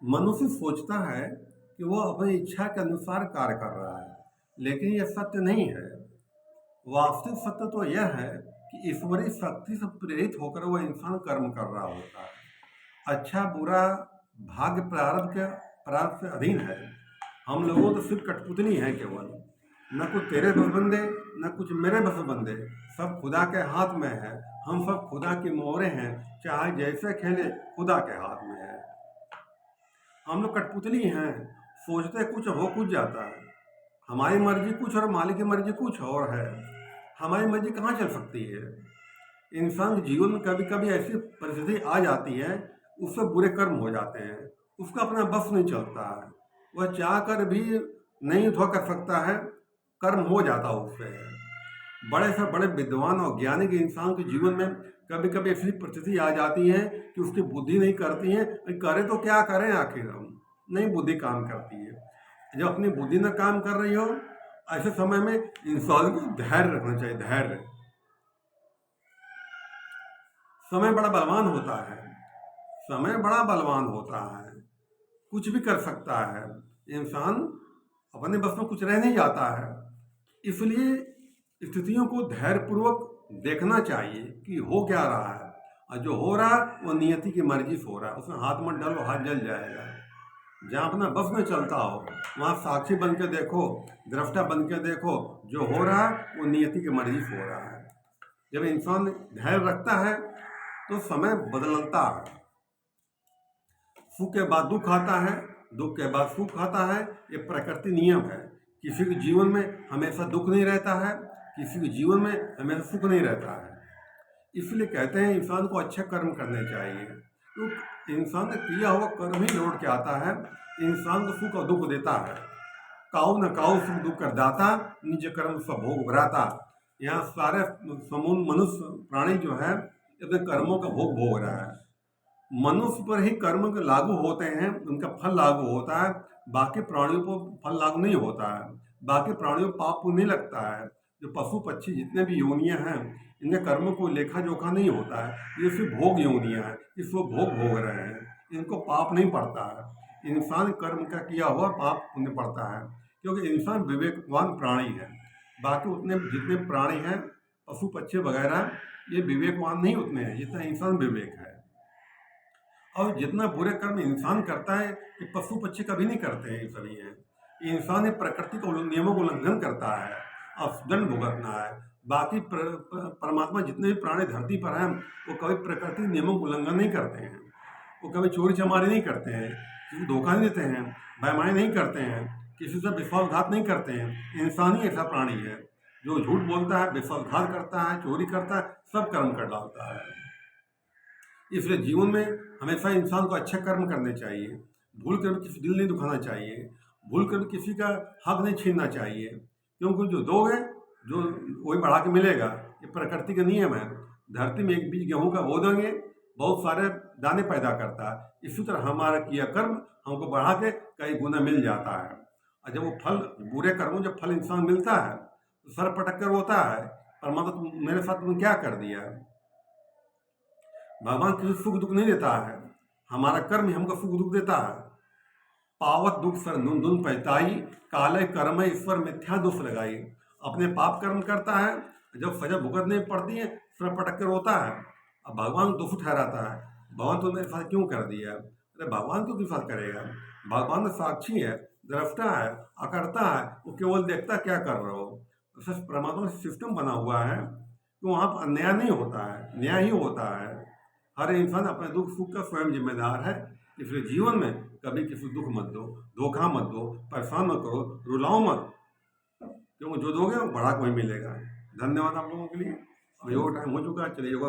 मनुष्य सोचता है कि वो अपनी इच्छा के अनुसार कार्य कर रहा है, लेकिन यह सत्य नहीं है। वास्तविक सत्य तो यह है कि ईश्वरीय शक्ति से प्रेरित होकर वह इंसान कर्म कर रहा होता है। अच्छा बुरा भाग्य प्रारब्ध से अधीन है। हम लोगों तो सिर्फ कठपुतली हैं केवल। न कुछ तेरे बस बंदे, न कुछ मेरे बस बंदे, सब खुदा के हाथ में है। हम सब खुदा के मोहरे हैं, चाहे जैसे खेले खुदा के हाथ में है। हम लोग कठपुतली हैं, सोचते कुछ हो कुछ जाता है। हमारी मर्जी कुछ और मालिक की मर्जी कुछ और है। हमारी मर्जी कहाँ चल सकती है? इंसान के जीवन में कभी कभी ऐसी परिस्थिति आ जाती है, उससे बुरे कर्म हो जाते हैं, उसका अपना बस नहीं चलता है, वह चाह कर भी नहीं उठा कर सकता है, कर्म हो जाता है उससे। बड़े से बड़े विद्वान और ज्ञानी के इंसान के जीवन में कभी कभी ऐसी परिस्थिति आ जाती है कि उसकी बुद्धि नहीं करती है। करे तो क्या करें, आखिर हम नहीं बुद्धि काम करती है। जब अपनी बुद्धि न काम कर रही हो, ऐसे समय में इंसान को धैर्य रखना चाहिए। धैर्य, समय बड़ा बलवान होता है। समय बड़ा बलवान होता है, कुछ भी कर सकता है। इंसान अपने बस में कुछ रह नहीं जाता है। इसलिए स्थितियों को धैर्यपूर्वक देखना चाहिए कि हो क्या रहा है, और जो हो रहा है वो नियति की मर्जी से हो रहा है। उसमें हाथ मत डालो, हाथ जल जाएगा। जहाँ अपना बस में चलता हो वहाँ साक्षी बन के देखो, दृष्टा बन के देखो, जो हो रहा है वो नियति की मर्जी से हो रहा है। जब इंसान धैर्य रखता है तो समय बदलता है। सुख के बाद दुख आता है, दुख के बाद सुख आता है। ये प्रकृति नियम है। किसी के जीवन में हमेशा दुख नहीं रहता है, किसी के जीवन में हमेशा सुख नहीं रहता है। इसलिए कहते हैं इंसान को अच्छे कर्म करने चाहिए। तो इंसान ने किया हुआ कर्म ही लौट के आता है, इंसान को सुख और दुख देता है। काऊ न काऊ सुख दुख कर दाता, निज कर्म सब भोग भराता। यहाँ सारे समूह मनुष्य प्राणी जो है अपने कर्मों का भोग भोग रहा है। मनुष्य पर ही कर्म के लागू होते हैं, उनका फल लागू होता है। बाकी प्राणियों पर फल लागू नहीं होता है। बाकी प्राणियों को पाप नहीं लगता है। जो पशु पक्षी जितने भी योनियां हैं, इनके कर्मों को लेखा जोखा नहीं होता है। ये सिर्फ भोग योनियां हैं, इसको भोग भोग रहे हैं, इनको पाप नहीं पड़ता है। इंसान कर्म का किया हुआ पाप पुण्य पड़ता है, क्योंकि इंसान विवेकवान प्राणी है। बाकी उतने जितने प्राणी हैं, पशु पक्षी वगैरह, ये विवेकवान नहीं उतने हैं जितना इंसान विवेक है। और जितना बुरे कर्म इंसान करता है, ये पशु पक्षी कभी नहीं करते हैं। ये सभी है, इंसान ये प्रकृति को नियमों का उल्लंघन करता है और दंड भुगतना है। बाकी परमात्मा जितने भी प्राणी धरती पर हैं, वो कभी प्रकृति नियमों का उल्लंघन नहीं करते हैं। वो कभी चोरी चमारी नहीं करते हैं, किसी को धोखा नहीं देते हैं, बेईमानी नहीं करते हैं, किसी से विश्वासघात नहीं करते हैं। इंसान ही ऐसा प्राणी है जो झूठ बोलता है, विश्वासघात करता है, चोरी करता है, सब कर्म कर डालता है। इसलिए जीवन में हमेशा इंसान को अच्छे कर्म करने चाहिए। भूल कर भी किसी दिल नहीं दुखाना चाहिए, भूल कर भी किसी का हक नहीं छीनना चाहिए, क्योंकि जो दोगे जो वही बढ़ा के मिलेगा। ये प्रकृति का नियम है। धरती में एक बीज गेहूं का बो देंगे, बहुत सारे दाने पैदा करता है। इसी तरह हमारा किया कर्म हमको बढ़ा के कई गुना मिल जाता है। और जब वो फल, बुरे कर्मों जब फल इंसान मिलता है तो सर पटक कर होता है, परमात्मा मेरे साथ तुमने क्या कर दिया। भगवान किसी सुख दुख नहीं देता है, हमारा कर्म ही हमको सुख दुख देता है। पावत दुख सर नुन दुन पैताई, काले कर्म ईश्वर मिथ्या दोष लगाई। अपने पाप कर्म करता है, जब सजा भुगतने पड़ती है सर पटक कर रोता है, अब भगवान को दोष ठहराता है, भगवान तो मेरे साथ क्यों कर दिया। अरे भगवान तो किस साथ करेगा, भगवान तो साक्षी है, दृष्टा है, अकर्ता है, वो केवल देखता क्या कर रहे हो। परमात्मा सिस्टम बना हुआ है तो वहाँ पर अन्याय नहीं होता है, न्याय ही होता है। हर इंसान अपने दुख सुख का स्वयं जिम्मेदार है। इसलिए जीवन में कभी किसी दुख मत दो, धोखा मत दो, परेशान मत करो, रुलाओ मत, क्योंकि जो दोगे वो बढ़ा कोई मिलेगा। धन्यवाद आप लोगों के लिए। अब योगा टाइम हो चुका है, चलिए योगा